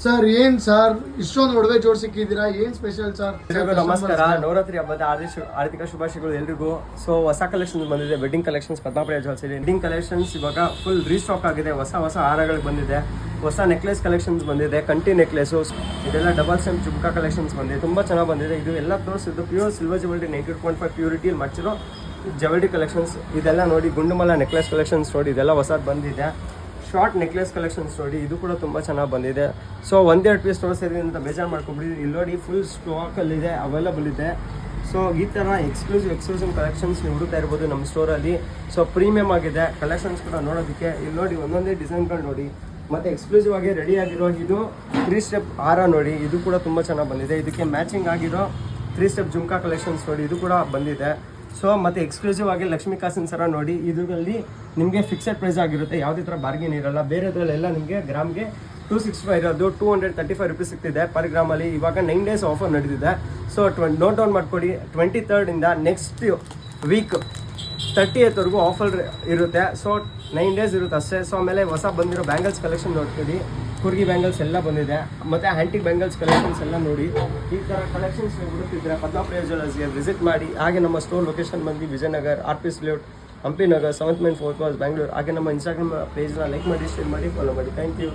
Sir ಏನ್ sir ಇಷ್ಟೊಂದು ಒಡವೆ ಜೋಡಿಸಿಕ್ಕಿದ್ದೀರಾ, ಏನ್ ಸ್ಪೆಷಲ್ ಸರ್? ನಮಸ್ಕಾರ. ನವರಾತ್ರಿ ಹಬ್ಬದ ಆರ್ಥಿಕ ಶುಭಾಶಯಗಳು ಎಲ್ರಿಗೂ. ಸೊ ಹೊಸ ಕಲೆಕ್ಷನ್ಸ್ ಬಂದಿದೆ, ವೆಡ್ಡಿಂಗ್ ಕಲೆಕ್ಷನ್ಸ್ ಪದ್ಮಾಪುರ ಜ್ಯುವೆಲ್ಸ್ ಇದೆ. ವೆಡ್ಡಿಂಗ್ ಕಲೆಕ್ಷನ್ಸ್ ಇವಾಗ ಫುಲ್ ರೀಸ್ಟಾಕ್ ಆಗಿದೆ. ಹೊಸ ಹಾರಗಳು ಬಂದಿದೆ, ಹೊಸ ನೆಕ್ಲೆಸ್ ಕಲೆಕ್ಷನ್ಸ್ ಬಂದಿದೆ, ಕಂಟಿ ನೆಕ್ಲೆಸು, ಇದೆಲ್ಲ ಡಬಲ್ ಸೆಮ್ ಜುಮ್ಕಾ ಕಲೆಕ್ಷನ್ಸ್ ಬಂದಿದೆ. ತುಂಬಾ ಚೆನ್ನಾಗಿ ಬಂದಿದೆ. ಇದು ಎಲ್ಲ ತೋರಿಸಿದ್ದು ಪ್ಯೂರ್ ಸಿಲ್ವರ್ ಜ್ಯುವೆಲ್ರಿ 98.5 ಪ್ಯೂರಿಟಿಯಲ್ಲಿ ಮಾಡಿರೋ ಜ್ಯುವೆಲ್ರಿ ಕಲೆಕ್ಷನ್ಸ್. ಇದೆಲ್ಲ ನೋಡಿ, ಗುಂಡುಮಲ ನೆಕ್ಲೆಸ್ ಕಲೆಕ್ಷನ್ಸ್ ನೋಡಿ, ಇದೆಲ್ಲ ಹೊಸದು ಬಂದಿದೆ. ಶಾರ್ಟ್ ನೆಕ್ಲೆಸ್ ಕಲೆಕ್ಷನ್ಸ್ ನೋಡಿ, ಇದು ಕೂಡ ತುಂಬ ಚೆನ್ನಾಗಿ ಬಂದಿದೆ. ಸೊ ಒಂದೆರಡು ಪೀಸ್ ತೋರಿಸಿದ್ರಿ ಅಂತ ಬೇಜಾರು ಮಾಡ್ಕೊಂಬಿಡಿ. ಇಲ್ಲಿ ನೋಡಿ ಫುಲ್ ಸ್ಟಾಕಲ್ಲಿದೆ, ಅವೈಲಬಲ್ ಇದೆ. ಸೊ ಈ ಥರ ಎಕ್ಸ್ಕ್ಲೂಸಿವ್ ಕಲೆಕ್ಷನ್ಸ್ ನೀವು ಹುಡುಕ್ತಾ ಇರ್ಬೋದು ನಮ್ಮ ಸ್ಟೋರಲ್ಲಿ. ಸೊ ಪ್ರೀಮಿಯಮ್ ಆಗಿದೆ ಕಲೆಕ್ಷನ್ಸ್ ಕೂಡ ನೋಡೋದಕ್ಕೆ. ಇಲ್ಲಿ ನೋಡಿ ಒಂದೊಂದೇ ಡಿಸೈನ್ಗಳು ನೋಡಿ, ಮತ್ತು ಎಕ್ಸ್ಕ್ಲೂಸಿವ್ ಆಗಿ ರೆಡಿ ಆಗಿರೋ ಇದು 3 ಸ್ಟೆಪ್ ಹಾರ ನೋಡಿ, ಇದು ಕೂಡ ತುಂಬ ಚೆನ್ನಾಗಿ ಬಂದಿದೆ. ಇದಕ್ಕೆ ಮ್ಯಾಚಿಂಗ್ ಆಗಿರೋ 3 ಸ್ಟೆಪ್ ಜುಮ್ಕಾ ಕಲೆಕ್ಷನ್ಸ್ ನೋಡಿ, ಇದು ಕೂಡ ಬಂದಿದೆ. ಸೊ ಮತ್ತು ಎಕ್ಸ್ಕ್ಲೂಸಿವ್ ಆಗಿ ಲಕ್ಷ್ಮೀ ಕಾಸಿನ ಸರ ನೋಡಿ, ಇದರಲ್ಲಿ ನಿಮಗೆ ಫಿಕ್ಸೆಡ್ ಪ್ರೈಸ್ ಆಗಿರುತ್ತೆ, ಯಾವುದೇ ಥರ ಬಾರ್ಗೇನ್ ಇರಲ್ಲ. ಬೇರೆದ್ರಲ್ಲೆಲ್ಲ ನಿಮಗೆ ಗ್ರಾಮ್ಗೆ 265 ಇರೋದು 235 ರುಪೀಸ್ ಸಿಗ್ತಿದೆ ಪರ್ ಗ್ರಾಮಲ್ಲಿ. ಇವಾಗ 9 ಡೇಸ್ ಆಫರ್ ನಡೆದಿದೆ. ಸೊ ನೋಟ್ ಡೌನ್ ಮಾಡ್ಕೊಡಿ. 23rd next week 30th offer ಇರುತ್ತೆ. ಸೊ 9 ಡೇಸ್ ಇರುತ್ತೆ ಅಷ್ಟೇ. ಸೊ ಆಮೇಲೆ ಹೊಸ ಬಂದಿರೋ ಬ್ಯಾಂಗಲ್ಸ್ ಕಲೆಕ್ಷನ್ ನೋಡ್ತೀವಿ, ಕುರ್ಗಿ ಬ್ಯಾಂಗಲ್ಸ್ ಎಲ್ಲ ಬಂದಿದೆ, ಮತ್ತು ಆ್ಯಂಟಿಕ್ ಬ್ಯಾಂಗಲ್ಸ್ ಕಲೆಕ್ಷನ್ಸ್ ಎಲ್ಲ ನೋಡಿ. ಈ ಥರ ಕಲೆಕ್ಷನ್ಸ್ ನೀವು ಹುಡುಕ್ತಿದ್ರೆ ಪದ್ಮಾಪುರ ಜ್ಯುವೆಲ್ಲರ್ಸ್ಗೆ ವಿಸಿಟ್ ಮಾಡಿ. ಹಾಗೆ ನಮ್ಮ ಸ್ಟೋರ್ ಲೊಕೇಶನ್ ಬಂದು Vijayanagar, RPS layout, Hampi Nagar, 7th Main 4th Cross, Bangalore. ಹಾಗೆ ನಮ್ಮ ಇನ್ಸ್ಟಾಗ್ರಾಮ್ ಪೇಜ್ನ ಲೈಕ್ ಮಾಡಿ, ಶೇರ್ ಮಾಡಿ, ಫಾಲೋ ಮಾಡಿ. Thank you.